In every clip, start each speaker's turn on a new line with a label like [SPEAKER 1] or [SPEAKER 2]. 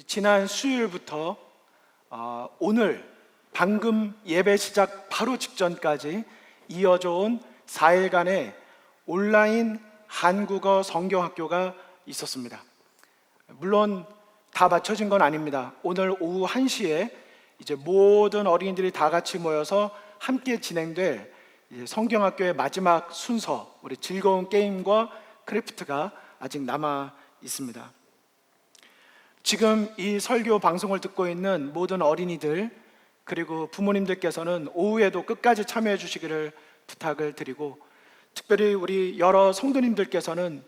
[SPEAKER 1] 지난 수요일부터 오늘 방금 예배 시작 바로 직전까지 이어져 온 4일간의 온라인 한국어 성경학교가 있었습니다. 물론 다 마쳐진 건 아닙니다. 오늘 오후 1시에 이제 모든 어린이들이 다 같이 모여서 함께 진행될 성경학교의 마지막 순서, 우리 즐거운 게임과 크래프트가 아직 남아 있습니다. 지금 이 설교 방송을 듣고 있는 모든 어린이들 그리고 부모님들께서는 오후에도 끝까지 참여해 주시기를 부탁을 드리고, 특별히 우리 여러 성도님들께서는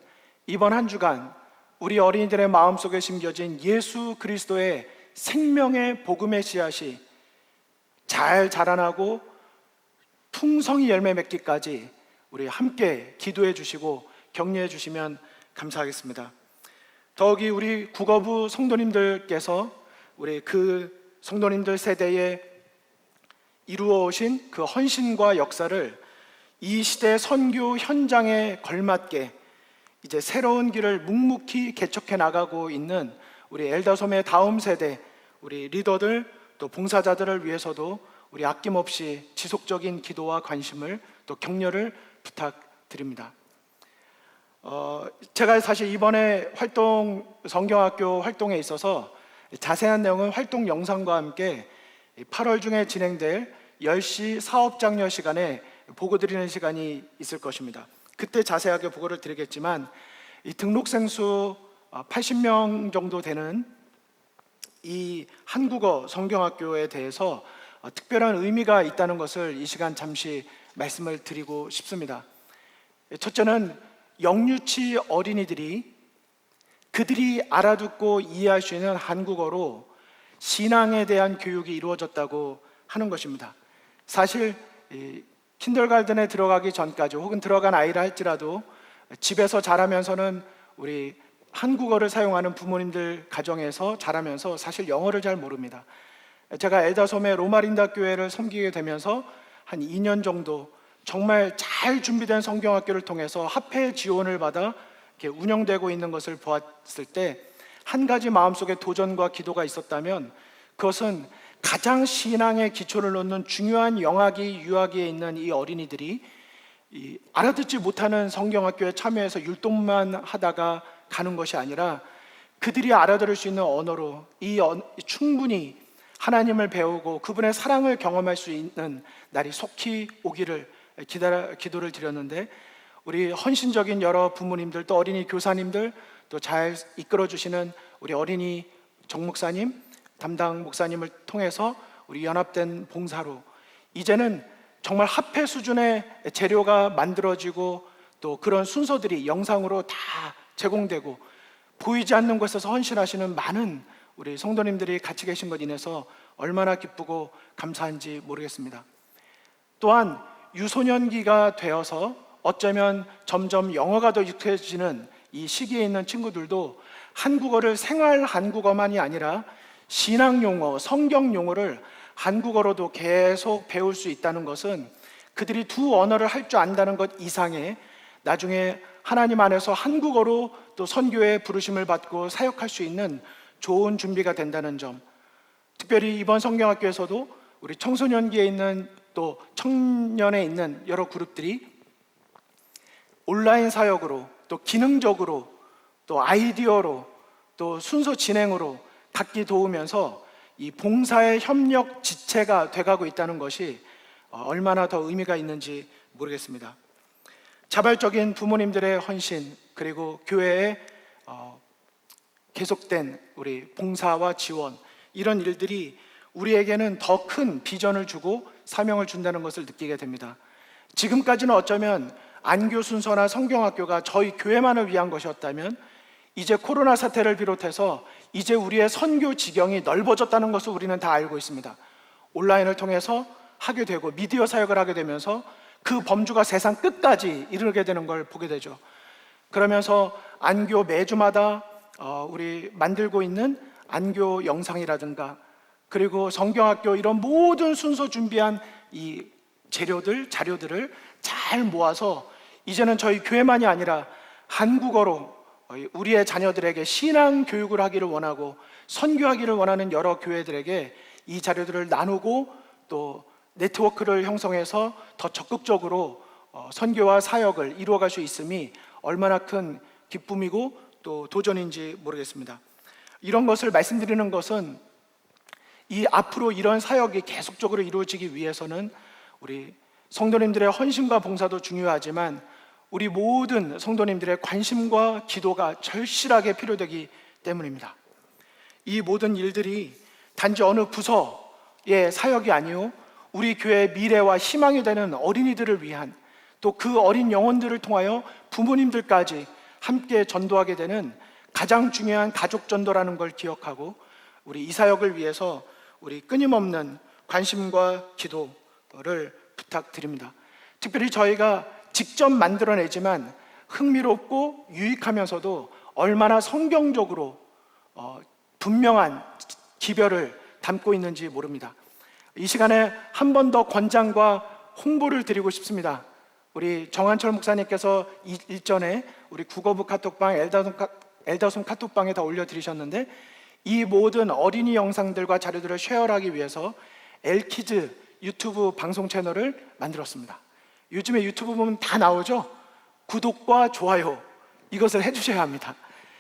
[SPEAKER 1] 이번 한 주간 우리 어린이들의 마음속에 심겨진 예수 그리스도의 생명의 복음의 씨앗이 잘 자라나고 풍성히 열매 맺기까지 우리 함께 기도해 주시고 격려해 주시면 감사하겠습니다. 더욱이 우리 국어부 성도님들께서 우리 그 성도님들 세대에 이루어 오신 그 헌신과 역사를 이 시대 선교 현장에 걸맞게 이제 새로운 길을 묵묵히 개척해 나가고 있는 우리 엘다솜의 다음 세대 우리 리더들 또 봉사자들을 위해서도 우리 아낌없이 지속적인 기도와 관심을 또 격려를 부탁드립니다. 제가 사실 이번에 성경학교 활동에 있어서 자세한 내용은 활동 영상과 함께 8월 중에 진행될 10시 사업장려 시간에 보고 드리는 시간이 있을 것입니다. 그때 자세하게 보고를 드리겠지만, 이 등록생 수 80명 정도 되는 이 한국어 성경학교에 대해서 특별한 의미가 있다는 것을 이 시간 잠시 말씀을 드리고 싶습니다. 첫째는 영유치 어린이들이 그들이 알아듣고 이해할 수 있는 한국어로 신앙에 대한 교육이 이루어졌다고 하는 것입니다. 사실 킨더가든에 들어가기 전까지 혹은 들어간 아이라 할지라도 집에서 자라면서는 우리 한국어를 사용하는 부모님들 가정에서 자라면서 사실 영어를 잘 모릅니다. 제가 엘다솜의 로마린다 교회를 섬기게 되면서 한 2년 정도 정말 잘 준비된 성경학교를 통해서 합회 지원을 받아 이렇게 운영되고 있는 것을 보았을 때 한 가지 마음속에 도전과 기도가 있었다면, 그것은 가장 신앙의 기초를 놓는 중요한 유아기에 있는 이 어린이들이 알아듣지 못하는 성경학교에 참여해서 율동만 하다가 가는 것이 아니라 그들이 알아들을 수 있는 언어로 충분히 하나님을 배우고 그분의 사랑을 경험할 수 있는 날이 속히 오기를 기도를 드렸는데, 우리 헌신적인 여러 부모님들 또 어린이 교사님들 또 잘 이끌어 주시는 우리 어린이 정목사님 담당 목사님을 통해서 우리 연합된 봉사로 이제는 정말 합회 수준의 재료가 만들어지고 또 그런 순서들이 영상으로 다 제공되고 보이지 않는 곳에서 헌신하시는 많은 우리 성도님들이 같이 계신 것 인해서 얼마나 기쁘고 감사한지 모르겠습니다. 또한 유소년기가 되어서 어쩌면 점점 영어가 더 익숙해지는 이 시기에 있는 친구들도 한국어를 생활 한국어만이 아니라 신앙 용어, 성경 용어를 한국어로도 계속 배울 수 있다는 것은 그들이 두 언어를 할 줄 안다는 것 이상의 나중에 하나님 안에서 한국어로 또 선교의 부르심을 받고 사역할 수 있는 좋은 준비가 된다는 점, 특별히 이번 성경학교에서도 우리 청소년기에 있는 또 청년에 있는 여러 그룹들이 온라인 사역으로 또 기능적으로 또 아이디어로 또 순서 진행으로 각기 도우면서 이 봉사의 협력 지체가 돼가고 있다는 것이 얼마나 더 의미가 있는지 모르겠습니다. 자발적인 부모님들의 헌신 그리고 교회의 계속된 우리 봉사와 지원, 이런 일들이 우리에게는 더 큰 비전을 주고 사명을 준다는 것을 느끼게 됩니다. 지금까지는 어쩌면 안교 순서나 성경학교가 저희 교회만을 위한 것이었다면, 이제 코로나 사태를 비롯해서 이제 우리의 선교 지경이 넓어졌다는 것을 우리는 다 알고 있습니다. 온라인을 통해서 하게 되고 미디어 사역을 하게 되면서 그 범주가 세상 끝까지 이르게 되는 걸 보게 되죠. 그러면서 안교 매주마다 우리 만들고 있는 안교 영상이라든가 그리고 성경학교 이런 모든 순서 준비한 이 자료들을 잘 모아서 이제는 저희 교회만이 아니라 한국어로 우리의 자녀들에게 신앙 교육을 하기를 원하고 선교하기를 원하는 여러 교회들에게 이 자료들을 나누고 또 네트워크를 형성해서 더 적극적으로 선교와 사역을 이루어갈 수 있음이 얼마나 큰 기쁨이고 또 도전인지 모르겠습니다. 이런 것을 말씀드리는 것은 이 앞으로 이런 사역이 계속적으로 이루어지기 위해서는 우리 성도님들의 헌신과 봉사도 중요하지만 우리 모든 성도님들의 관심과 기도가 절실하게 필요되기 때문입니다. 이 모든 일들이 단지 어느 부서의 사역이 아니요 우리 교회의 미래와 희망이 되는 어린이들을 위한 또 그 어린 영혼들을 통하여 부모님들까지 함께 전도하게 되는 가장 중요한 가족 전도라는 걸 기억하고 우리 이 사역을 위해서 우리 끊임없는 관심과 기도를 부탁드립니다. 특별히 저희가 직접 만들어내지만 흥미롭고 유익하면서도 얼마나 성경적으로 분명한 기별을 담고 있는지 모릅니다. 이 시간에 한 번 더 권장과 홍보를 드리고 싶습니다. 우리 정한철 목사님께서 일전에 우리 국어부 카톡방, 엘다솜 카톡방에 다 올려드리셨는데 이 모든 어린이 영상들과 자료들을 쉐어하기 위해서 엘키즈 유튜브 방송 채널을 만들었습니다. 요즘에 유튜브 보면 다 나오죠? 구독과 좋아요 이것을 해주셔야 합니다.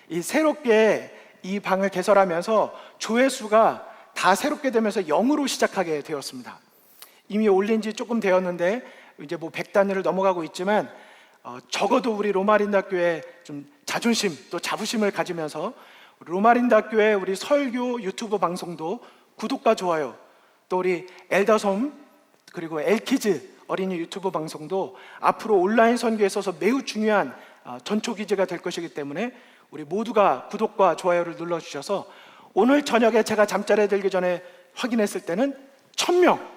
[SPEAKER 1] 이 새롭게 이 방을 개설하면서 조회수가 다 새롭게 되면서 0으로 시작하게 되었습니다. 이미 올린 지 조금 되었는데 이제 뭐 100단위를 넘어가고 있지만 적어도 우리 로마린다교회 좀 자존심 또 자부심을 가지면서 로마린다교회 우리 설교 유튜브 방송도 구독과 좋아요 또 우리 엘다솜 그리고 엘키즈 어린이 유튜브 방송도 앞으로 온라인 선교에 있어서 매우 중요한 전초기지가 될 것이기 때문에 우리 모두가 구독과 좋아요를 눌러주셔서 오늘 저녁에 제가 잠자리에 들기 전에 확인했을 때는 1000명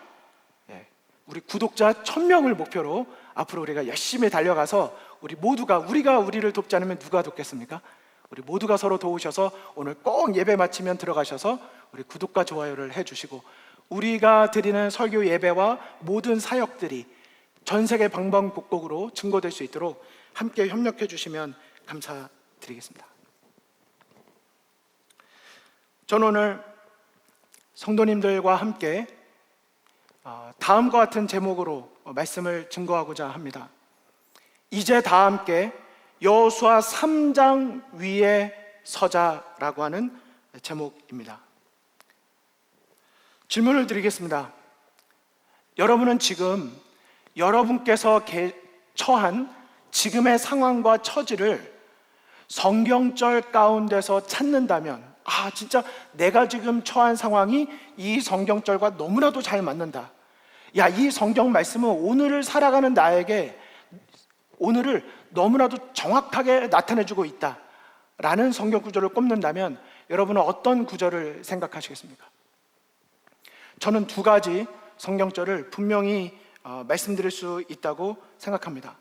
[SPEAKER 1] 우리 구독자 1000명을 목표로 앞으로 우리가 열심히 달려가서 우리가 우리를 돕지 않으면 누가 돕겠습니까? 우리 모두가 서로 도우셔서 오늘 꼭 예배 마치면 들어가셔서 우리 구독과 좋아요를 해주시고 우리가 드리는 설교 예배와 모든 사역들이 전 세계 방방곡곡으로 증거될 수 있도록 함께 협력해 주시면 감사드리겠습니다. 저는 오늘 성도님들과 함께 다음과 같은 제목으로 말씀을 증거하고자 합니다. 이제 다 함께 여호수아 3장 위에 서자라고 하는 제목입니다. 질문을 드리겠습니다. 여러분은 지금 여러분께서 처한 지금의 상황과 처지를 성경절 가운데서 찾는다면 진짜 내가 지금 처한 상황이 이 성경절과 너무나도 잘 맞는다. 이 성경 말씀은 오늘을 살아가는 나에게 오늘을 너무나도 정확하게 나타내주고 있다 라는 성경 구절을 꼽는다면 여러분은 어떤 구절을 생각하시겠습니까? 저는 두 가지 성경절을 분명히 말씀드릴 수 있다고 생각합니다.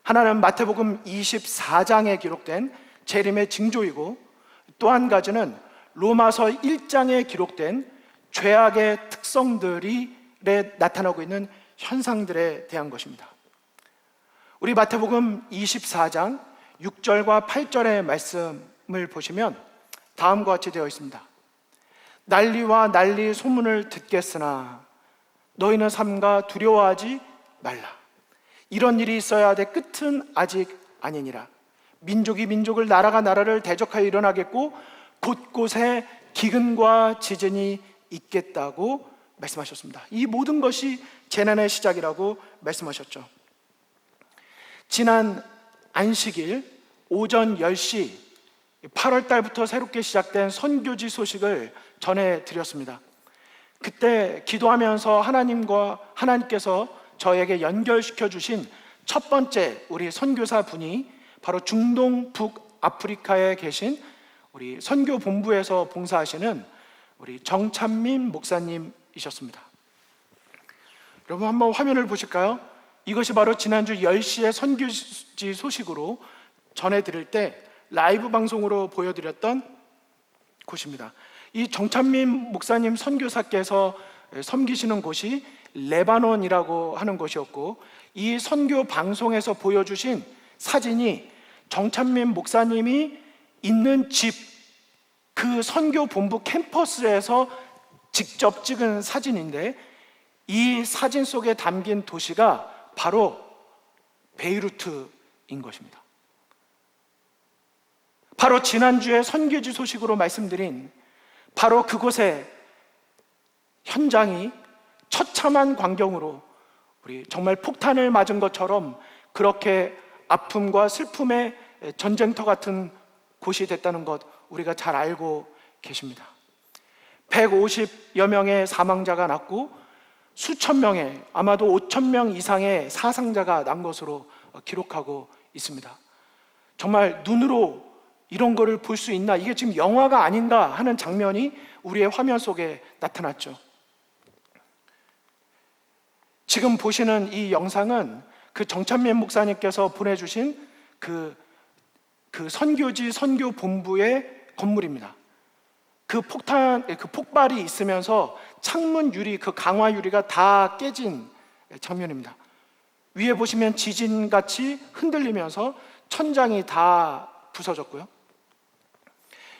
[SPEAKER 1] 하나는 마태복음 24장에 기록된 재림의 징조이고 또 한 가지는 로마서 1장에 기록된 죄악의 특성들이 나타나고 있는 현상들에 대한 것입니다. 우리 마태복음 24장 6절과 8절의 말씀을 보시면 다음과 같이 되어 있습니다. 난리와 난리 소문을 듣겠으나 너희는 삼가 두려워하지 말라. 이런 일이 있어야 돼 끝은 아직 아니니라. 민족이 민족을 나라가 나라를 대적하여 일어나겠고 곳곳에 기근과 지진이 있겠다고 말씀하셨습니다. 이 모든 것이 재난의 시작이라고 말씀하셨죠. 지난 안식일 오전 10시 8월 달부터 새롭게 시작된 선교지 소식을 전해드렸습니다. 그때 기도하면서 하나님께서 저에게 연결시켜 주신 첫 번째 우리 선교사 분이 바로 중동 북아프리카에 계신 우리 선교본부에서 봉사하시는 우리 정찬민 목사님이셨습니다. 여러분 한번 화면을 보실까요? 이것이 바로 지난주 10시에 선교지 소식으로 전해드릴 때 라이브 방송으로 보여드렸던 곳입니다. 이 정찬민 목사님 선교사께서 섬기시는 곳이 레바논이라고 하는 곳이었고 이 선교 방송에서 보여주신 사진이 정찬민 목사님이 있는 집, 그 선교 본부 캠퍼스에서 직접 찍은 사진인데, 이 사진 속에 담긴 도시가 바로 베이루트인 것입니다. 바로 지난주에 선교지 소식으로 말씀드린 바로 그곳의 현장이 처참한 광경으로 우리 정말 폭탄을 맞은 것처럼 그렇게 아픔과 슬픔의 전쟁터 같은 곳이 됐다는 것 우리가 잘 알고 계십니다. 150여 명의 사망자가 났고 수천 명의, 아마도 5천 명 이상의 사상자가 난 것으로 기록하고 있습니다. 정말 눈으로 이런 거를 볼 수 있나, 이게 지금 영화가 아닌가 하는 장면이 우리의 화면 속에 나타났죠. 지금 보시는 이 영상은 그 정찬민 목사님께서 보내주신 그 선교지 선교본부의 건물입니다. 그 폭발이 있으면서 창문 유리, 그 강화 유리가 다 깨진 장면입니다. 위에 보시면 지진같이 흔들리면서 천장이 다 부서졌고요.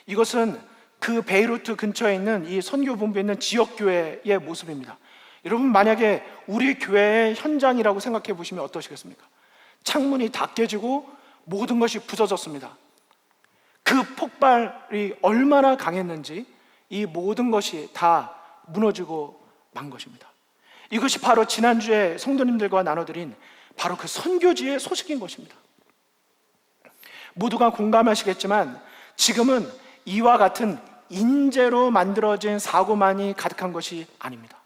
[SPEAKER 1] 이것은 그 베이루트 근처에 있는 이 선교본부에 있는 지역교회의 모습입니다. 여러분, 만약에 우리 교회의 현장이라고 생각해 보시면 어떠시겠습니까? 창문이 다 깨지고 모든 것이 부서졌습니다. 그 폭발이 얼마나 강했는지 이 모든 것이 다 무너지고 만 것입니다. 이것이 바로 지난주에 성도님들과 나눠드린 바로 그 선교지의 소식인 것입니다. 모두가 공감하시겠지만 지금은 이와 같은 인재로 만들어진 사고만이 가득한 것이 아닙니다.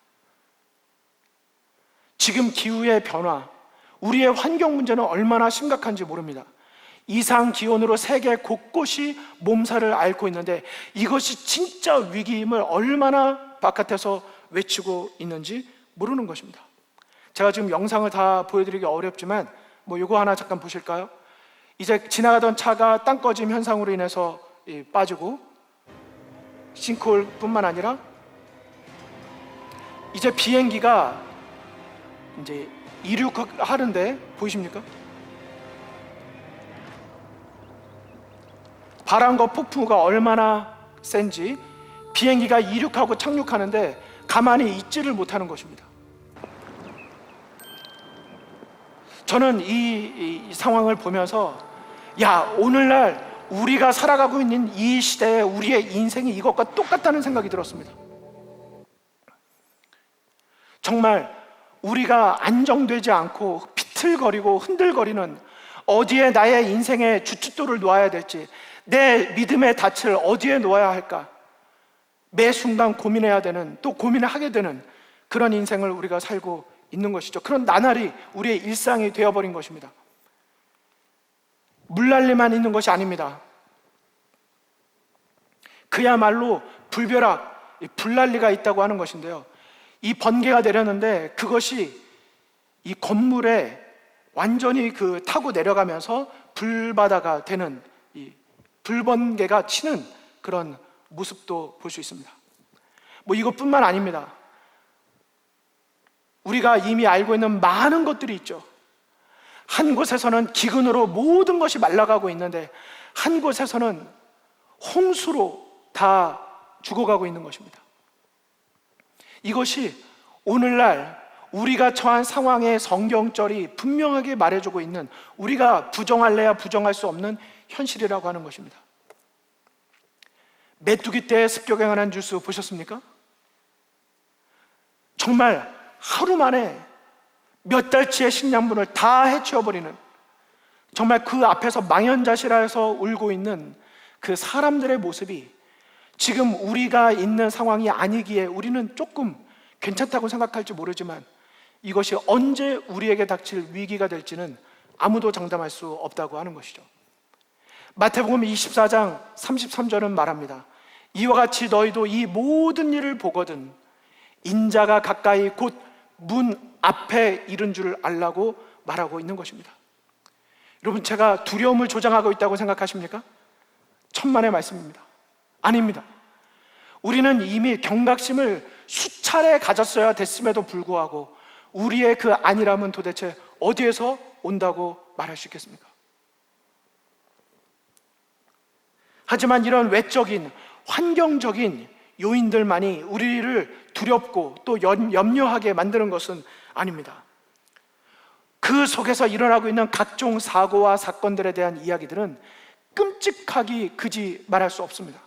[SPEAKER 1] 지금 기후의 변화, 우리의 환경 문제는 얼마나 심각한지 모릅니다. 이상 기온으로 세계 곳곳이 몸살을 앓고 있는데 이것이 진짜 위기임을 얼마나 바깥에서 외치고 있는지 모르는 것입니다. 제가 지금 영상을 다 보여드리기 어렵지만 이거 하나 잠깐 보실까요? 이제 지나가던 차가 땅 꺼짐 현상으로 인해서 빠지고, 싱크홀뿐만 아니라 이제 비행기가 이제 이륙하는데 보이십니까? 바람과 폭풍우가 얼마나 센지 비행기가 이륙하고 착륙하는데 가만히 있지를 못하는 것입니다. 저는 이 상황을 보면서 오늘날 우리가 살아가고 있는 이 시대에 우리의 인생이 이것과 똑같다는 생각이 들었습니다. 정말 우리가 안정되지 않고 비틀거리고 흔들거리는, 어디에 나의 인생의 주춧돌을 놓아야 될지, 내 믿음의 닻을 어디에 놓아야 할까, 매 순간 고민해야 되는, 또 고민을 하게 되는 그런 인생을 우리가 살고 있는 것이죠. 그런 나날이 우리의 일상이 되어버린 것입니다. 물난리만 있는 것이 아닙니다. 그야말로 불벼락, 불난리가 있다고 하는 것인데요, 이 번개가 내렸는데 그것이 이 건물에 완전히 타고 내려가면서 불바다가 되는, 이 불번개가 치는 그런 모습도 볼 수 있습니다. 이것뿐만 아닙니다. 우리가 이미 알고 있는 많은 것들이 있죠. 한 곳에서는 기근으로 모든 것이 말라가고 있는데 한 곳에서는 홍수로 다 죽어가고 있는 것입니다. 이것이 오늘날 우리가 처한 상황의 성경절이 분명하게 말해주고 있는, 우리가 부정할래야 부정할 수 없는 현실이라고 하는 것입니다. 메뚜기 떼 습격행하는 뉴스 보셨습니까? 정말 하루 만에 몇 달치의 식량분을 다 해치워버리는, 정말 그 앞에서 망연자실해서 울고 있는 그 사람들의 모습이 지금 우리가 있는 상황이 아니기에 우리는 조금 괜찮다고 생각할지 모르지만 이것이 언제 우리에게 닥칠 위기가 될지는 아무도 장담할 수 없다고 하는 것이죠. 마태복음 24장 33절은 말합니다. 이와 같이 너희도 이 모든 일을 보거든 인자가 가까이 곧 문 앞에 이른 줄 알라고 말하고 있는 것입니다. 여러분, 제가 두려움을 조장하고 있다고 생각하십니까? 천만의 말씀입니다. 아닙니다. 우리는 이미 경각심을 수차례 가졌어야 됐음에도 불구하고 우리의 그 안일함은 도대체 어디에서 온다고 말할 수 있겠습니까? 하지만 이런 외적인 환경적인 요인들만이 우리를 두렵고 또 염려하게 만드는 것은 아닙니다. 그 속에서 일어나고 있는 각종 사고와 사건들에 대한 이야기들은 끔찍하기 그지 말할 수 없습니다.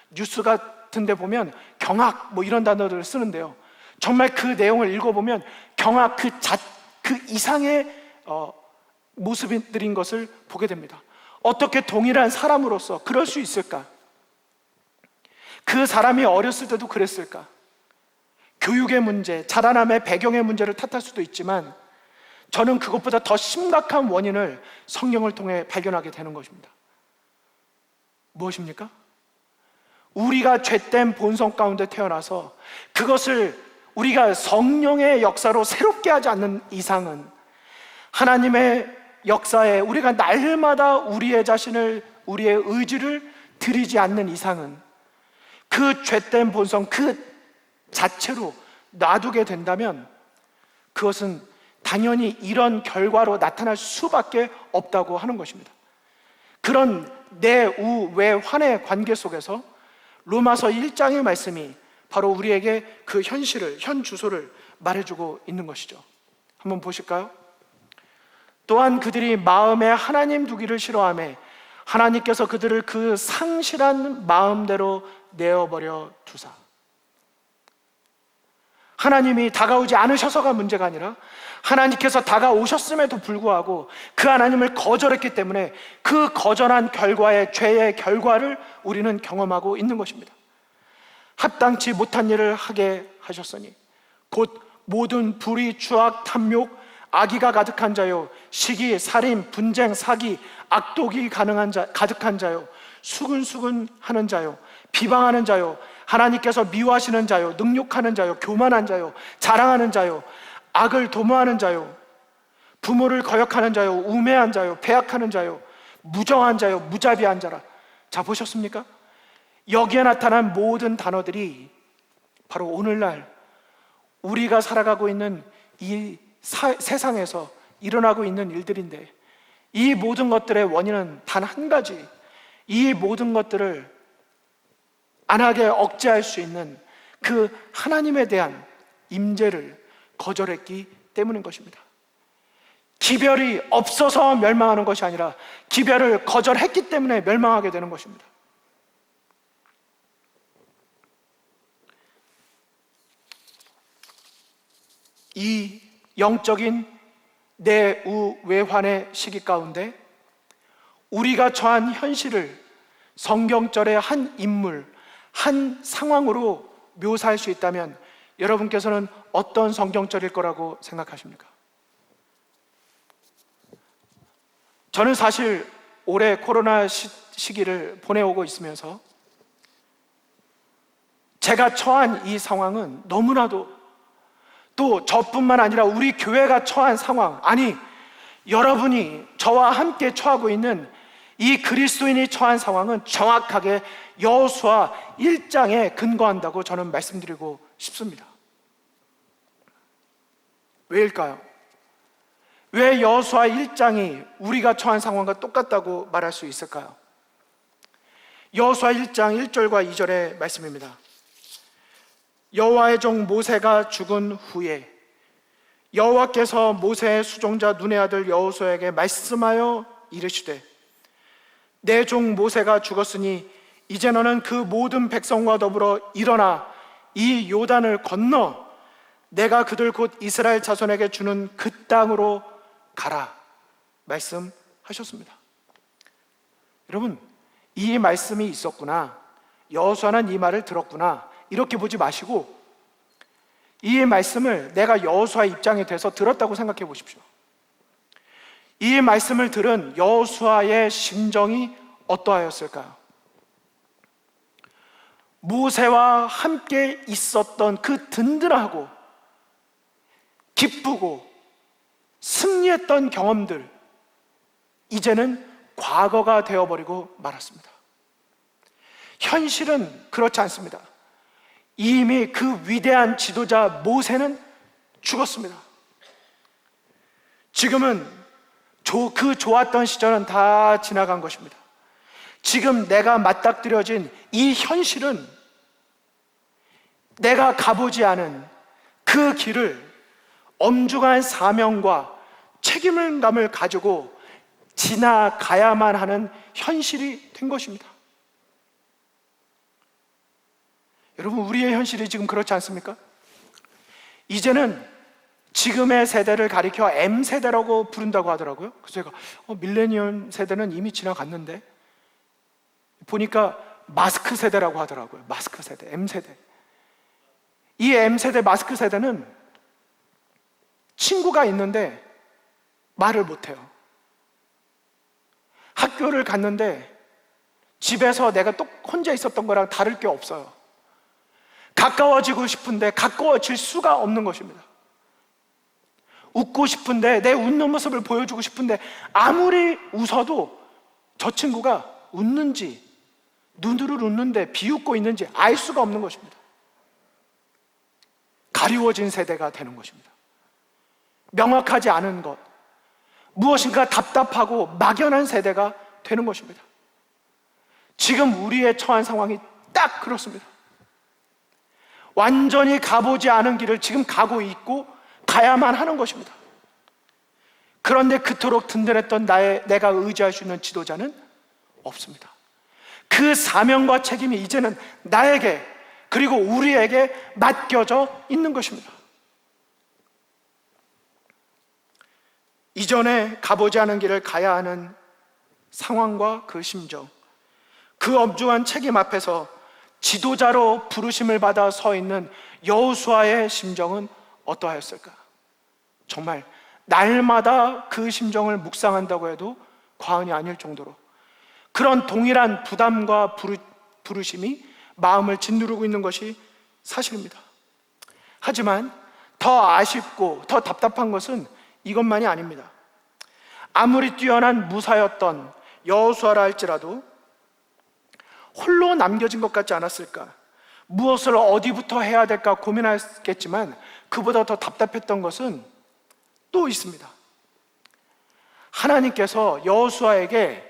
[SPEAKER 1] 뉴스 같은 데 보면 경악 이런 단어들을 쓰는데요, 정말 그 내용을 읽어보면 경악 그 이상의 모습들인 것을 보게 됩니다. 어떻게 동일한 사람으로서 그럴 수 있을까? 그 사람이 어렸을 때도 그랬을까? 교육의 문제, 자라남의 배경의 문제를 탓할 수도 있지만 저는 그것보다 더 심각한 원인을 성경을 통해 발견하게 되는 것입니다. 무엇입니까? 우리가 죄된 본성 가운데 태어나서 그것을 우리가 성령의 역사로 새롭게 하지 않는 이상은, 하나님의 역사에 우리가 날마다 우리의 자신을, 우리의 의지를 들이지 않는 이상은 그 죄된 본성 그 자체로 놔두게 된다면 그것은 당연히 이런 결과로 나타날 수밖에 없다고 하는 것입니다. 그런 내우외환의 관계 속에서 로마서 1장의 말씀이 바로 우리에게 그 현실을, 현 주소를 말해주고 있는 것이죠. 한번 보실까요? 또한 그들이 마음에 하나님 두기를 싫어하며 하나님께서 그들을 그 상실한 마음대로 내어버려 두사. 하나님이 다가오지 않으셔서가 문제가 아니라 하나님께서 다가오셨음에도 불구하고 그 하나님을 거절했기 때문에 그 거절한 결과의 죄의 결과를 우리는 경험하고 있는 것입니다. 합당치 못한 일을 하게 하셨으니 곧 모든 불의, 추악, 탐욕, 악의가 가득한 자요, 시기, 살인, 분쟁, 사기, 악독이 가득한 자요, 수근수근 하는 자요, 비방하는 자요, 하나님께서 미워하시는 자요, 능욕하는 자요, 교만한 자요, 자랑하는 자요, 악을 도모하는 자요, 부모를 거역하는 자요, 우매한 자요, 배약하는 자요, 무정한 자요, 무자비한 자라. 자, 보셨습니까? 여기에 나타난 모든 단어들이 바로 오늘날 우리가 살아가고 있는 이 세상에서 일어나고 있는 일들인데, 이 모든 것들의 원인은 단 한 가지, 이 모든 것들을 안 하게 억제할 수 있는 그 하나님에 대한 임재를 거절했기 때문인 것입니다. 기별이 없어서 멸망하는 것이 아니라 기별을 거절했기 때문에 멸망하게 되는 것입니다. 이 영적인 내우외환의 시기 가운데 우리가 처한 현실을 성경절의 한 인물, 한 상황으로 묘사할 수 있다면 여러분께서는 어떤 성경절일 거라고 생각하십니까? 저는 사실 올해 코로나 시기를 보내오고 있으면서 제가 처한 이 상황은 너무나도, 또 저뿐만 아니라 우리 교회가 처한 상황, 아니 여러분이 저와 함께 처하고 있는 이 그리스도인이 처한 상황은 정확하게 여호수아 1장에 근거한다고 저는 말씀드리고 싶습니다. 왜일까요? 왜 여호수아 1장이 우리가 처한 상황과 똑같다고 말할 수 있을까요? 여호수아 1장 1절과 2절의 말씀입니다. 여호와의 종 모세가 죽은 후에 여호와께서 모세의 수종자 눈의 아들 여호수아에게 말씀하여 이르시되, 내 종 모세가 죽었으니 이제 너는 그 모든 백성과 더불어 일어나 이 요단을 건너 내가 그들 곧 이스라엘 자손에게 주는 그 땅으로 가라 말씀하셨습니다. 여러분, 이 말씀이 있었구나, 여호수아는 이 말을 들었구나, 이렇게 보지 마시고 이 말씀을 내가 여호수아 입장에 대해서 들었다고 생각해 보십시오. 이 말씀을 들은 여호수아의 심정이 어떠하였을까요? 모세와 함께 있었던 그 든든하고 기쁘고 승리했던 경험들, 이제는 과거가 되어버리고 말았습니다. 현실은 그렇지 않습니다. 이미 그 위대한 지도자 모세는 죽었습니다. 지금은 그 좋았던 시절은 다 지나간 것입니다. 지금 내가 맞닥뜨려진 이 현실은 내가 가보지 않은 그 길을 엄중한 사명과 책임감을 가지고 지나가야만 하는 현실이 된 것입니다. 여러분, 우리의 현실이 지금 그렇지 않습니까? 이제는 지금의 세대를 가리켜 M세대라고 부른다고 하더라고요. 그래서 제가 밀레니엄 세대는 이미 지나갔는데, 보니까 마스크 세대라고 하더라고요. 마스크 세대, M세대. 이 M세대 마스크 세대는 친구가 있는데 말을 못해요. 학교를 갔는데 집에서 내가 또 혼자 있었던 거랑 다를 게 없어요. 가까워지고 싶은데 가까워질 수가 없는 것입니다. 웃고 싶은데, 내 웃는 모습을 보여주고 싶은데 아무리 웃어도 저 친구가 웃는지, 눈으로 웃는데 비웃고 있는지 알 수가 없는 것입니다. 가리워진 세대가 되는 것입니다. 명확하지 않은 것, 무엇인가 답답하고 막연한 세대가 되는 것입니다. 지금 우리의 처한 상황이 딱 그렇습니다. 완전히 가보지 않은 길을 지금 가고 있고 가야만 하는 것입니다. 그런데 그토록 든든했던 내가 의지할 수 있는 지도자는 없습니다. 그 사명과 책임이 이제는 나에게, 그리고 우리에게 맡겨져 있는 것입니다. 이전에 가보지 않은 길을 가야 하는 상황과 그 심정, 그 엄중한 책임 앞에서 지도자로 부르심을 받아 서 있는 여호수아의 심정은 어떠하였을까? 정말 날마다 그 심정을 묵상한다고 해도 과언이 아닐 정도로 그런 동일한 부담과 부르심이 마음을 짓누르고 있는 것이 사실입니다. 하지만 더 아쉽고 더 답답한 것은 이것만이 아닙니다. 아무리 뛰어난 무사였던 여호수아라 할지라도 홀로 남겨진 것 같지 않았을까? 무엇을 어디부터 해야 될까 고민했겠지만 그보다 더 답답했던 것은 또 있습니다. 하나님께서 여호수아에게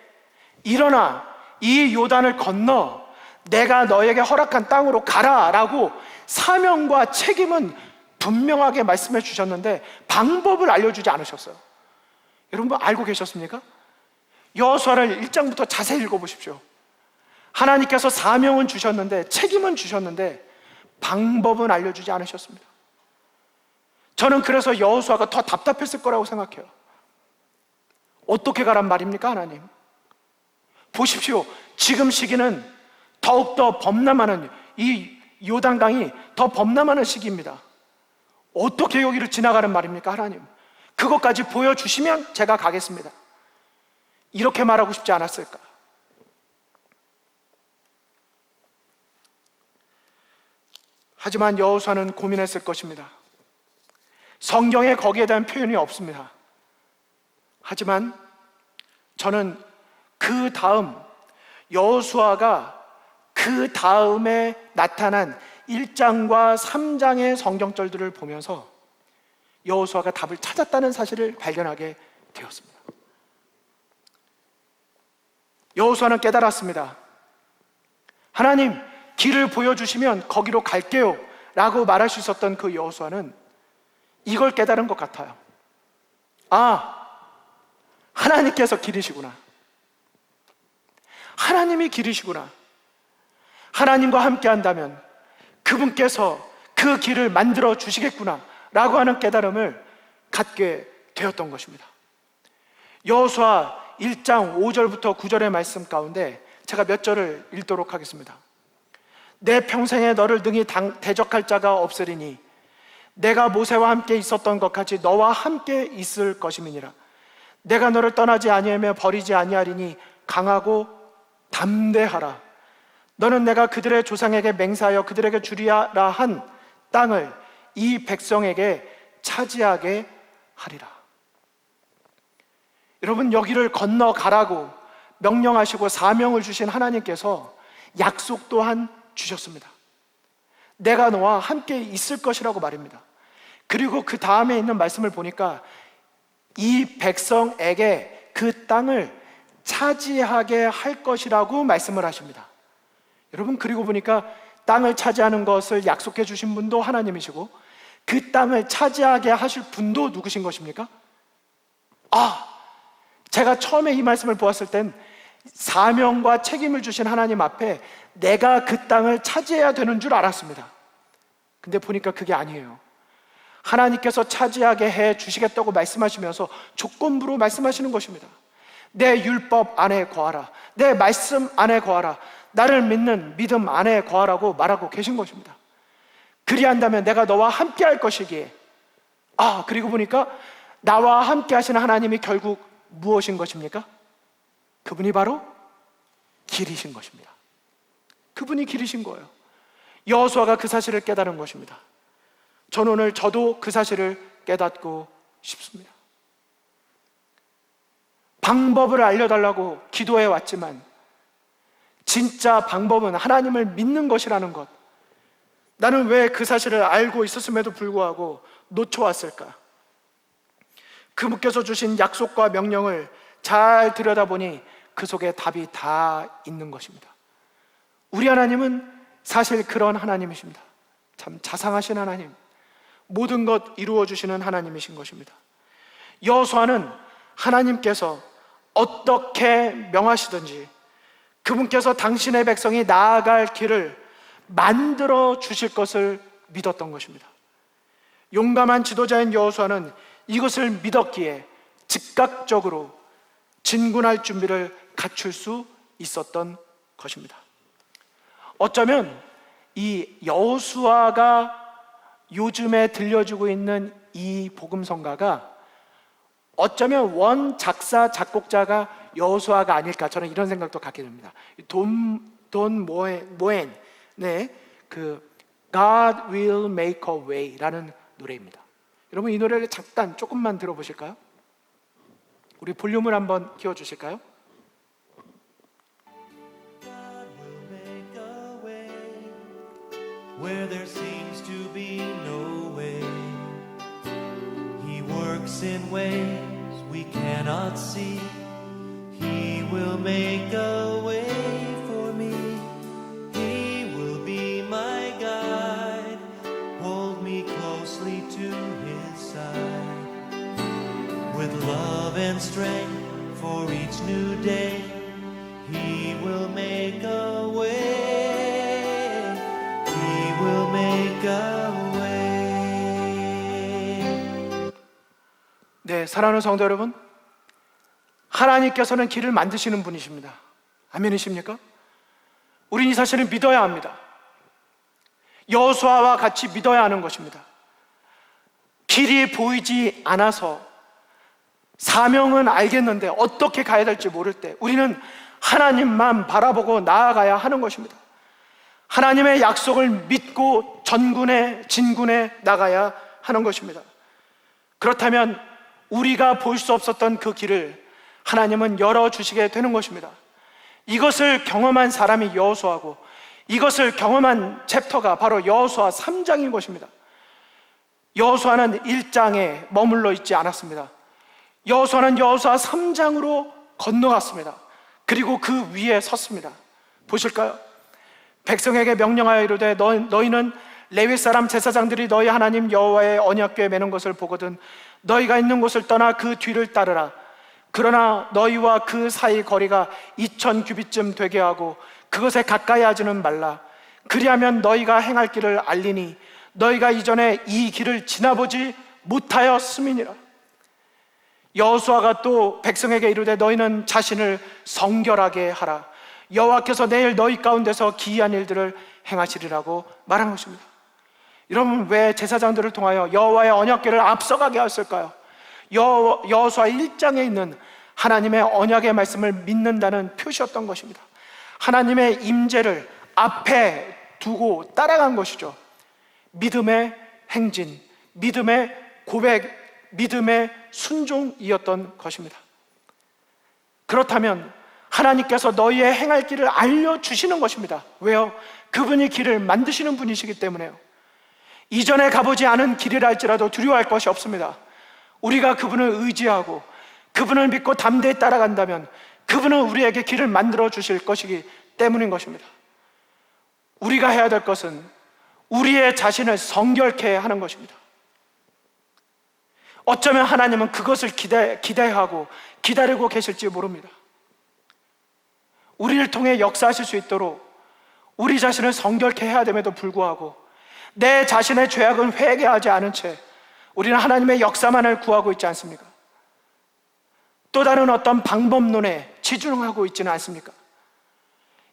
[SPEAKER 1] 일어나 이 요단을 건너 내가 너에게 허락한 땅으로 가라라고 사명과 책임은 분명하게 말씀해 주셨는데 방법을 알려주지 않으셨어요. 여러분 알고 계셨습니까? 여호수아를 1장부터 자세히 읽어보십시오. 하나님께서 사명은 주셨는데, 책임은 주셨는데 방법은 알려주지 않으셨습니다. 저는 그래서 여호수아가 더 답답했을 거라고 생각해요. 어떻게 가란 말입니까, 하나님? 보십시오. 지금 시기는 더욱더 범람하는, 이 요단강이 더 범람하는 시기입니다. 어떻게 여기를 지나가는 말입니까, 하나님? 그것까지 보여주시면 제가 가겠습니다. 이렇게 말하고 싶지 않았을까? 하지만 여호수아는 고민했을 것입니다. 성경에 거기에 대한 표현이 없습니다. 하지만 저는 그 다음 여호수아가 그 다음에 나타난 1장과 3장의 성경절들을 보면서 여호수아가 답을 찾았다는 사실을 발견하게 되었습니다. 여호수아는 깨달았습니다. 하나님, 길을 보여주시면 거기로 갈게요 라고 말할 수 있었던 그 여호수아는 이걸 깨달은 것 같아요. 아, 하나님께서 길이시구나. 하나님이 길이시구나. 하나님과 함께 한다면 그분께서 그 길을 만들어 주시겠구나 라고 하는 깨달음을 갖게 되었던 것입니다. 여호수아 1장 5절부터 9절의 말씀 가운데 제가 몇 절을 읽도록 하겠습니다. 내 평생에 너를 능히 대적할 자가 없으리니 내가 모세와 함께 있었던 것 같이 너와 함께 있을 것임이니라. 내가 너를 떠나지 아니하며 버리지 아니하리니 강하고 담대하라. 너는 내가 그들의 조상에게 맹세하여 그들에게 주리라 한 땅을 이 백성에게 차지하게 하리라. 여러분, 여기를 건너가라고 명령하시고 사명을 주신 하나님께서 약속 또한 주셨습니다. 내가 너와 함께 있을 것이라고 말입니다. 그리고 그 다음에 있는 말씀을 보니까 이 백성에게 그 땅을 차지하게 할 것이라고 말씀을 하십니다. 여러분, 그리고 보니까 땅을 차지하는 것을 약속해 주신 분도 하나님이시고 그 땅을 차지하게 하실 분도 누구신 것입니까? 제가 처음에 이 말씀을 보았을 땐 사명과 책임을 주신 하나님 앞에 내가 그 땅을 차지해야 되는 줄 알았습니다. 근데 보니까 그게 아니에요. 하나님께서 차지하게 해 주시겠다고 말씀하시면서 조건부로 말씀하시는 것입니다. 내 율법 안에 거하라, 내 말씀 안에 거하라, 나를 믿는 믿음 안에 거하라고 말하고 계신 것입니다. 그리한다면 내가 너와 함께 할 것이기에. 그리고 보니까 나와 함께 하시는 하나님이 결국 무엇인 것입니까? 그분이 바로 길이신 것입니다. 그분이 길이신 거예요. 여호수아가 그 사실을 깨달은 것입니다. 저는 오늘 저도 그 사실을 깨닫고 싶습니다. 방법을 알려달라고 기도해 왔지만 진짜 방법은 하나님을 믿는 것이라는 것, 나는 왜 그 사실을 알고 있었음에도 불구하고 놓쳐왔을까? 그분께서 주신 약속과 명령을 잘 들여다보니 그 속에 답이 다 있는 것입니다. 우리 하나님은 사실 그런 하나님이십니다. 참 자상하신 하나님, 모든 것 이루어 주시는 하나님이신 것입니다. 여호수아는 하나님께서 어떻게 명하시든지 그분께서 당신의 백성이 나아갈 길을 만들어 주실 것을 믿었던 것입니다. 용감한 지도자인 여호수아는 이것을 믿었기에 즉각적으로 진군할 준비를 갖출 수 있었던 것입니다. 어쩌면 이 여호수아가 요즘에 들려주고 있는 이 복음성가가 어쩌면 원 작사 작곡자가 여호수아가 아닐까, 저는 이런 생각도 갖게 됩니다. 돈 모엔 그 God will make a way라는 노래입니다. 여러분, 이 노래를 잠깐 조금만 들어보실까요? 우리 볼륨을 한번 키워주실까요?
[SPEAKER 2] God will make a way where there seems to be no way. He works in ways we cannot see. He will make a way for me. He will be my guide. Hold me closely to His side. With love and strength for each new day, He will make a way. He will make a way.
[SPEAKER 1] 네, 사랑하는 성도 여러분, 하나님께서는 길을 만드시는 분이십니다. 아멘이십니까? 우린 이 사실을 믿어야 합니다. 여호수아와 같이 믿어야 하는 것입니다. 길이 보이지 않아서 사명은 알겠는데 어떻게 가야 될지 모를 때 우리는 하나님만 바라보고 나아가야 하는 것입니다. 하나님의 약속을 믿고 진군에 나가야 하는 것입니다. 그렇다면 우리가 볼 수 없었던 그 길을 하나님은 열어주시게 되는 것입니다. 이것을 경험한 사람이 여호수아고 이것을 경험한 챕터가 바로 여호수아 3장인 것입니다. 여호수아는 1장에 머물러 있지 않았습니다. 여호수아는 여호수아 3장으로 건너갔습니다. 그리고 그 위에 섰습니다. 보실까요? 백성에게 명령하여 이르되 너희는 레위 사람 제사장들이 너희 하나님 여호와의 언약궤에 매는 것을 보거든 너희가 있는 곳을 떠나 그 뒤를 따르라. 그러나 너희와 그 사이 거리가 2000규빗쯤 되게 하고 그것에 가까이 하지는 말라. 그리하면 너희가 행할 길을 알리니 너희가 이전에 이 길을 지나보지 못하였음이니라. 여호수아가 또 백성에게 이르되 너희는 자신을 성결하게 하라. 여호와께서 내일 너희 가운데서 기이한 일들을 행하시리라고 말한 것입니다. 여러분, 왜 제사장들을 통하여 여호와의 언약궤를 앞서가게 하셨을까요? 여호수아 1장에 있는 하나님의 언약의 말씀을 믿는다는 표시였던 것입니다. 하나님의 임재를 앞에 두고 따라간 것이죠. 믿음의 행진, 믿음의 고백, 믿음의 순종이었던 것입니다. 그렇다면 하나님께서 너희의 행할 길을 알려주시는 것입니다. 왜요? 그분이 길을 만드시는 분이시기 때문에요. 이전에 가보지 않은 길이라 할지라도 두려워할 것이 없습니다. 우리가 그분을 의지하고 그분을 믿고 담대히 따라간다면 그분은 우리에게 길을 만들어 주실 것이기 때문인 것입니다. 우리가 해야 될 것은 우리의 자신을 성결케 하는 것입니다. 어쩌면 하나님은 그것을 기대하고 기다리고 계실지 모릅니다. 우리를 통해 역사하실 수 있도록 우리 자신을 성결케 해야 됨에도 불구하고 내 자신의 죄악은 회개하지 않은 채 우리는 하나님의 역사만을 구하고 있지 않습니까? 또 다른 어떤 방법론에 치중하고 있지는 않습니까?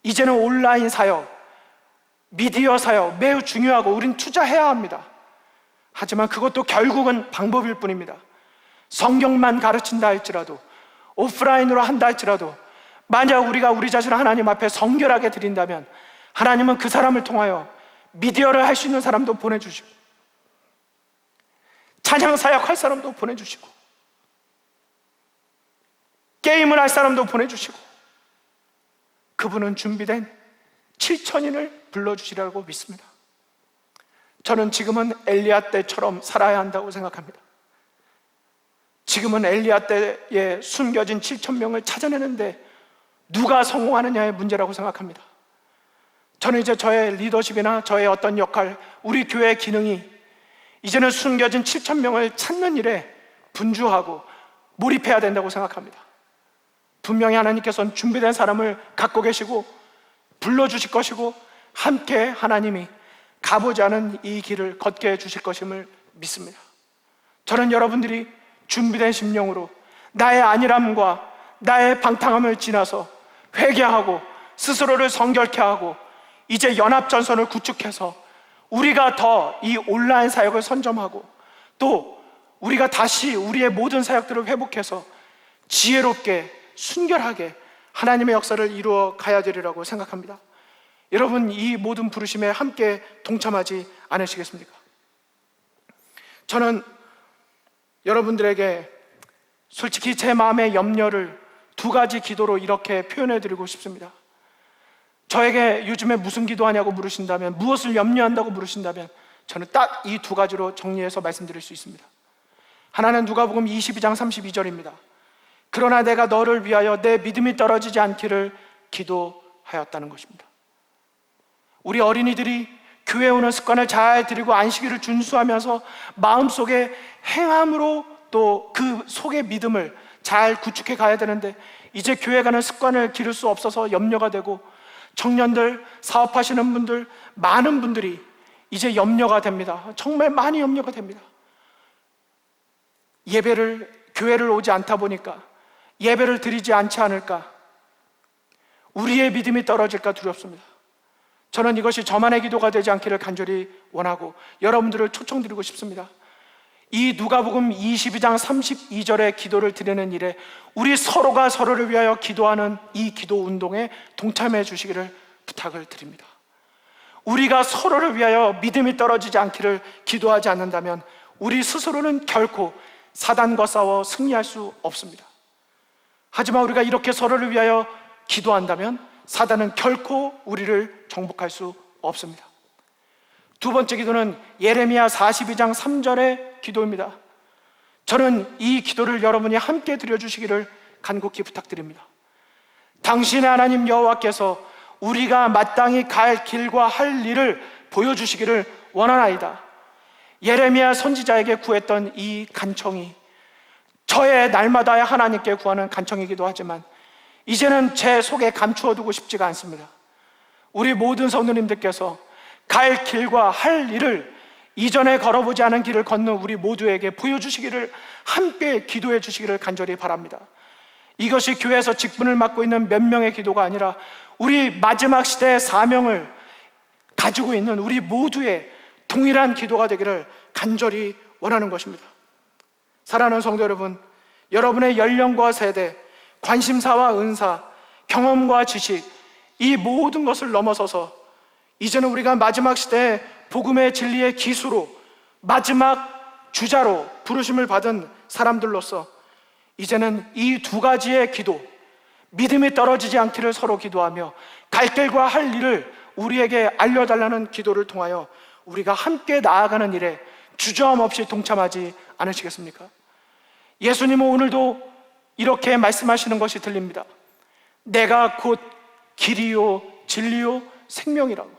[SPEAKER 1] 이제는 온라인 사역, 미디어 사역 매우 중요하고 우린 투자해야 합니다. 하지만 그것도 결국은 방법일 뿐입니다. 성경만 가르친다 할지라도, 오프라인으로 한다 할지라도 만약 우리가 우리 자신을 하나님 앞에 성결하게 드린다면 하나님은 그 사람을 통하여 미디어를 할 수 있는 사람도 보내주시고 찬양 사역할 사람도 보내주시고 게임을 할 사람도 보내주시고 그분은 준비된 7천인을 불러주시라고 믿습니다. 저는 지금은 엘리야 때처럼 살아야 한다고 생각합니다. 지금은 엘리야 때에 숨겨진 7,000명을 찾아내는데 누가 성공하느냐의 문제라고 생각합니다. 저는 이제 저의 리더십이나 저의 어떤 역할, 우리 교회의 기능이 이제는 숨겨진 7,000명을 찾는 일에 분주하고 몰입해야 된다고 생각합니다. 분명히 하나님께서는 준비된 사람을 갖고 계시고 불러주실 것이고 함께 하나님이 가보지 않은 이 길을 걷게 해주실 것임을 믿습니다. 저는 여러분들이 준비된 심령으로 나의 안일함과 나의 방탕함을 지나서 회개하고 스스로를 성결케 하고 이제 연합전선을 구축해서 우리가 더 이 온라인 사역을 선점하고 또 우리가 다시 우리의 모든 사역들을 회복해서 지혜롭게 순결하게 하나님의 역사를 이루어 가야 되리라고 생각합니다. 여러분 이 모든 부르심에 함께 동참하지 않으시겠습니까? 저는 여러분들에게 솔직히 제 마음의 염려를 두 가지 기도로 이렇게 표현해 드리고 싶습니다. 저에게 요즘에 무슨 기도하냐고 물으신다면, 무엇을 염려한다고 물으신다면 저는 딱 이 두 가지로 정리해서 말씀드릴 수 있습니다. 하나는 누가복음 22장 32절입니다. 그러나 내가 너를 위하여 내 믿음이 떨어지지 않기를 기도하였다는 것입니다. 우리 어린이들이 교회 오는 습관을 잘 들이고 안식일을 준수하면서 마음속에 행함으로 또 그 속의 믿음을 잘 구축해 가야 되는데 이제 교회 가는 습관을 기를 수 없어서 염려가 되고 청년들, 사업하시는 분들, 많은 분들이 이제 염려가 됩니다. 정말 많이 염려가 됩니다. 교회를 오지 않다 보니까 예배를 드리지 않지 않을까, 우리의 믿음이 떨어질까 두렵습니다. 저는 이것이 저만의 기도가 되지 않기를 간절히 원하고 여러분들을 초청드리고 싶습니다. 이 누가복음 22장 32절의 기도를 드리는 일에 우리 서로가 서로를 위하여 기도하는 이 기도 운동에 동참해 주시기를 부탁을 드립니다. 우리가 서로를 위하여 믿음이 떨어지지 않기를 기도하지 않는다면 우리 스스로는 결코 사단과 싸워 승리할 수 없습니다. 하지만 우리가 이렇게 서로를 위하여 기도한다면 사단은 결코 우리를 정복할 수 없습니다. 두 번째 기도는 예레미야 42장 3절의 기도입니다. 저는 이 기도를 여러분이 함께 드려주시기를 간곡히 부탁드립니다. 당신의 하나님 여호와께서 우리가 마땅히 갈 길과 할 일을 보여주시기를 원하나이다. 예레미야 선지자에게 구했던 이 간청이 저의 날마다의 하나님께 구하는 간청이기도 하지만 이제는 제 속에 감추어두고 싶지가 않습니다. 우리 모든 성도님들께서 갈 길과 할 일을 이전에 걸어보지 않은 길을 걷는 우리 모두에게 보여주시기를, 함께 기도해 주시기를 간절히 바랍니다. 이것이 교회에서 직분을 맡고 있는 몇 명의 기도가 아니라 우리 마지막 시대의 사명을 가지고 있는 우리 모두의 동일한 기도가 되기를 간절히 원하는 것입니다. 사랑하는 성도 여러분, 여러분의 연령과 세대, 관심사와 은사, 경험과 지식, 이 모든 것을 넘어서서 이제는 우리가 마지막 시대에 복음의 진리의 기수로, 마지막 주자로 부르심을 받은 사람들로서 이제는 이 두 가지의 기도, 믿음이 떨어지지 않기를 서로 기도하며 갈 길과 할 일을 우리에게 알려달라는 기도를 통하여 우리가 함께 나아가는 일에 주저함 없이 동참하지 않으시겠습니까? 예수님은 오늘도 이렇게 말씀하시는 것이 들립니다. 내가 곧 길이요 진리요 생명이라고.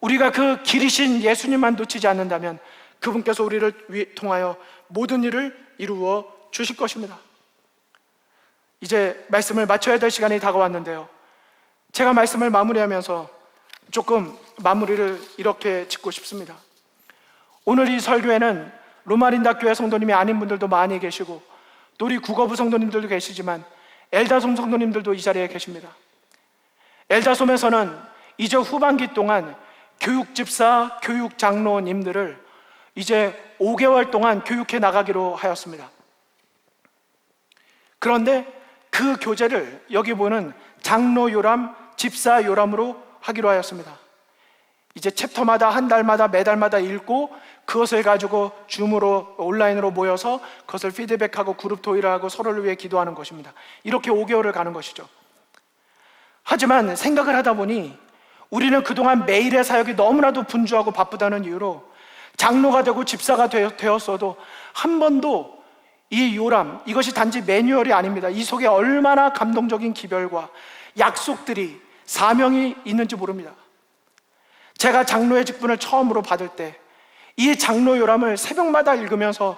[SPEAKER 1] 우리가 그 길이신 예수님만 놓치지 않는다면 그분께서 우리를 통하여 모든 일을 이루어 주실 것입니다. 이제 말씀을 마쳐야 될 시간이 다가왔는데요, 제가 말씀을 마무리하면서 조금 마무리를 이렇게 짓고 싶습니다. 오늘 이 설교에는 로마린다 교회 성도님이 아닌 분들도 많이 계시고 또 우리 국어부 성도님들도 계시지만 엘다솜 성도님들도 이 자리에 계십니다. 엘다솜에서는 이제 후반기 동안 교육집사, 교육장로님들을 이제 5개월 동안 교육해 나가기로 하였습니다. 그런데 그 교재를 여기 보는 장로 요람, 집사 요람으로 하기로 하였습니다. 이제 챕터마다 한 달마다 매달마다 읽고 그것을 가지고 줌으로 온라인으로 모여서 그것을 피드백하고 그룹 토의를 하고 서로를 위해 기도하는 것입니다. 이렇게 5개월을 가는 것이죠. 하지만 생각을 하다 보니 우리는 그동안 매일의 사역이 너무나도 분주하고 바쁘다는 이유로 장로가 되고 집사가 되었어도 한 번도 이 요람, 이것이 단지 매뉴얼이 아닙니다. 이 속에 얼마나 감동적인 기별과 약속들이, 사명이 있는지 모릅니다. 제가 장로의 직분을 처음으로 받을 때 이 장로 요람을 새벽마다 읽으면서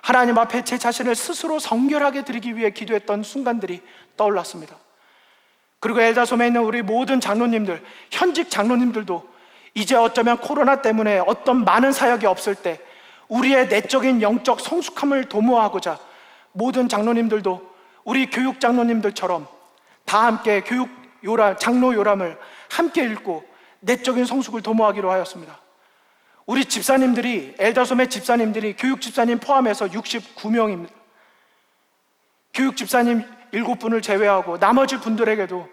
[SPEAKER 1] 하나님 앞에 제 자신을 스스로 성결하게 드리기 위해 기도했던 순간들이 떠올랐습니다. 그리고 엘다솜에 있는 우리 모든 장로님들, 현직 장로님들도 이제 어쩌면 코로나 때문에 어떤 많은 사역이 없을 때 우리의 내적인 영적 성숙함을 도모하고자 모든 장로님들도 우리 교육 장로님들처럼 다 함께 교육 요람, 장로 요람을 함께 읽고 내적인 성숙을 도모하기로 하였습니다. 우리 집사님들이, 엘다솜의 집사님들이 교육 집사님 포함해서 69명입니다. 교육 집사님 7분을 제외하고 나머지 분들에게도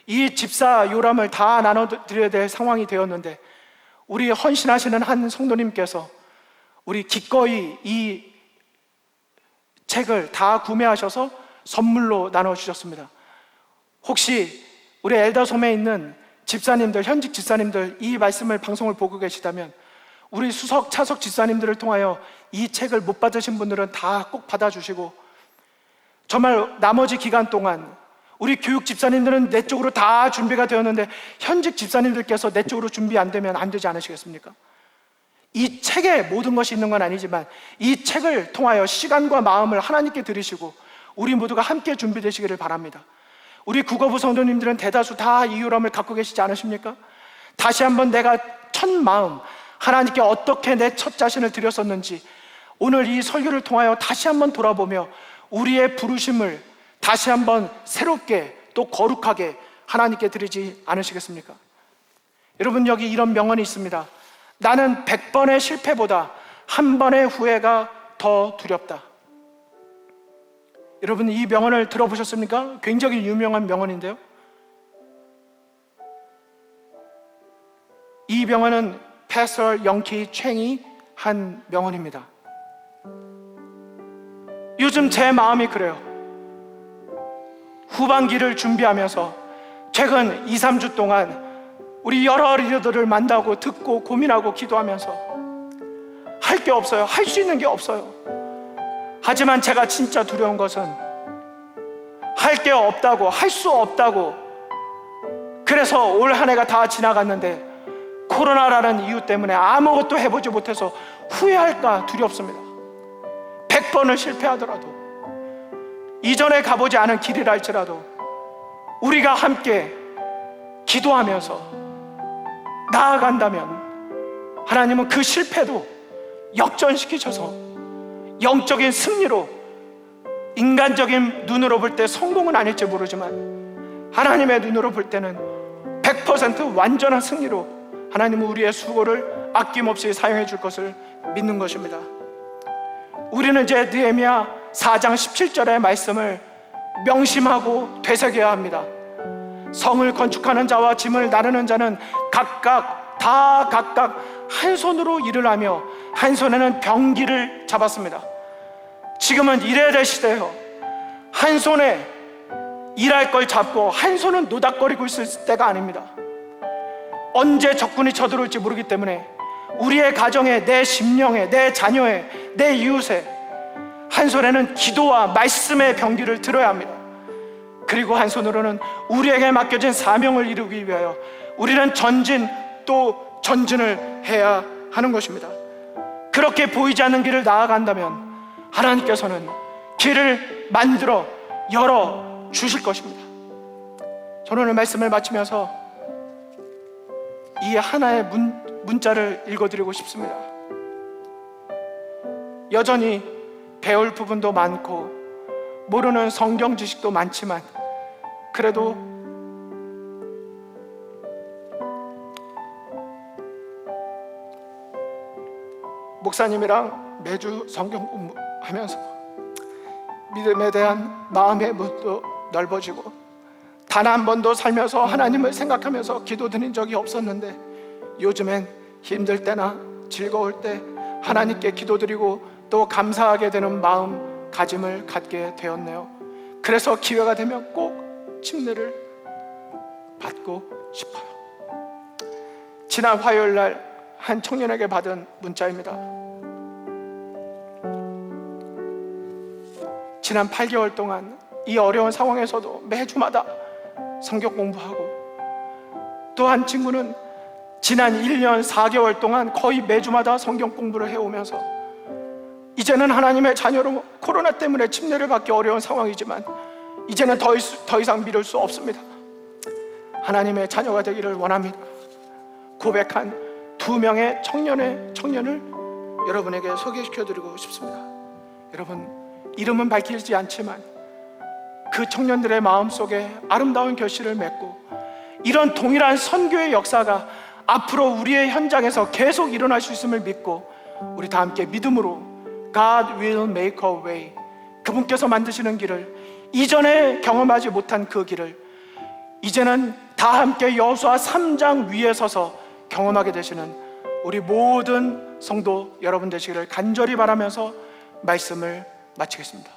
[SPEAKER 1] 이 집사 요람을 다 나눠드려야 될 상황이 되었는데 우리 헌신하시는 한 성도님께서 우리 기꺼이 이 책을 다 구매하셔서 선물로 나눠주셨습니다. 혹시 우리 엘다솜에 있는 집사님들, 현직 집사님들 이 말씀을 방송을 보고 계시다면 우리 수석, 차석 집사님들을 통하여 이 책을 못 받으신 분들은 다 꼭 받아주시고 정말 나머지 기간 동안 우리 교육 집사님들은 내적으로 다 준비가 되었는데 현직 집사님들께서 내적으로 준비 안 되면 안 되지 않으시겠습니까? 이 책에 모든 것이 있는 건 아니지만 이 책을 통하여 시간과 마음을 하나님께 드리시고 우리 모두가 함께 준비되시기를 바랍니다. 우리 국어부 성도님들은 대다수 다 이 요람을 갖고 계시지 않으십니까? 다시 한번 내가 첫 마음 하나님께 어떻게 내 첫 자신을 드렸었는지 오늘 이 설교를 통하여 다시 한번 돌아보며 우리의 부르심을 다시 한번 새롭게 또 거룩하게 하나님께 드리지 않으시겠습니까? 여러분, 여기 이런 명언이 있습니다. 나는 100번의 실패보다 한 번의 후회가 더 두렵다. 여러분, 이 명언을 들어보셨습니까? 굉장히 유명한 명언인데요, 이 명언은 패스터 영키 챙이 한 명언입니다. 요즘 제 마음이 그래요. 후반기를 준비하면서 최근 2, 3주 동안 우리 여러 리더들을 만나고 듣고 고민하고 기도하면서 할 게 없어요. 할 수 있는 게 없어요. 하지만 제가 진짜 두려운 것은 할 게 없다고, 할 수 없다고, 그래서 올 한 해가 다 지나갔는데 코로나라는 이유 때문에 아무것도 해보지 못해서 후회할까 두렵습니다. 100번을 실패하더라도, 이전에 가보지 않은 길이라 할지라도 우리가 함께 기도하면서 나아간다면 하나님은 그 실패도 역전시키셔서 영적인 승리로, 인간적인 눈으로 볼 때 성공은 아닐지 모르지만 하나님의 눈으로 볼 때는 100% 완전한 승리로 하나님은 우리의 수고를 아낌없이 사용해 줄 것을 믿는 것입니다. 우리는 이제 느헤미야 4장 17절의 말씀을 명심하고 되새겨야 합니다. 성을 건축하는 자와 짐을 나르는 자는 각각 한 손으로 일을 하며 한 손에는 병기를 잡았습니다. 지금은 이래야 될 시대예요. 한 손에 일할 걸 잡고 한 손은 노닥거리고 있을 때가 아닙니다. 언제 적군이 쳐들어올지 모르기 때문에 우리의 가정에, 내 심령에, 내 자녀에, 내 이웃에 한 손에는 기도와 말씀의 병기를 들어야 합니다. 그리고 한 손으로는 우리에게 맡겨진 사명을 이루기 위하여 우리는 전진 또 전진을 해야 하는 것입니다. 그렇게 보이지 않는 길을 나아간다면 하나님께서는 길을 만들어 열어 주실 것입니다. 저는 오늘 말씀을 마치면서 이 하나의 문자를 읽어드리고 싶습니다. 여전히 배울 부분도 많고 모르는 성경 지식도 많지만 그래도 목사님이랑 매주 성경 공부하면서 믿음에 대한 마음의 문도 넓어지고 단 한 번도 살면서 하나님을 생각하면서 기도드린 적이 없었는데 요즘엔 힘들 때나 즐거울 때 하나님께 기도드리고 또 감사하게 되는 마음가짐을 갖게 되었네요. 그래서 기회가 되면 꼭 침례를 받고 싶어요. 지난 화요일 날 한 청년에게 받은 문자입니다. 지난 8개월 동안 이 어려운 상황에서도 매주마다 성경 공부하고, 또 한 친구는 지난 1년 4개월 동안 거의 매주마다 성경 공부를 해오면서 이제는 하나님의 자녀로 코로나 때문에 침례를 받기 어려운 상황이지만 이제는 더 이상 미룰 수 없습니다. 하나님의 자녀가 되기를 원합니다. 고백한 2명의 청년을 여러분에게 소개시켜드리고 싶습니다. 여러분, 이름은 밝히지 않지만 그 청년들의 마음속에 아름다운 결실을 맺고 이런 동일한 선교의 역사가 앞으로 우리의 현장에서 계속 일어날 수 있음을 믿고 우리 다 함께 믿음으로 God will make a way, 그분께서 만드시는 길을, 이전에 경험하지 못한 그 길을 이제는 다 함께 여호수아 3장 위에 서서 경험하게 되시는 우리 모든 성도 여러분 되시기를 간절히 바라면서 말씀을 마치겠습니다.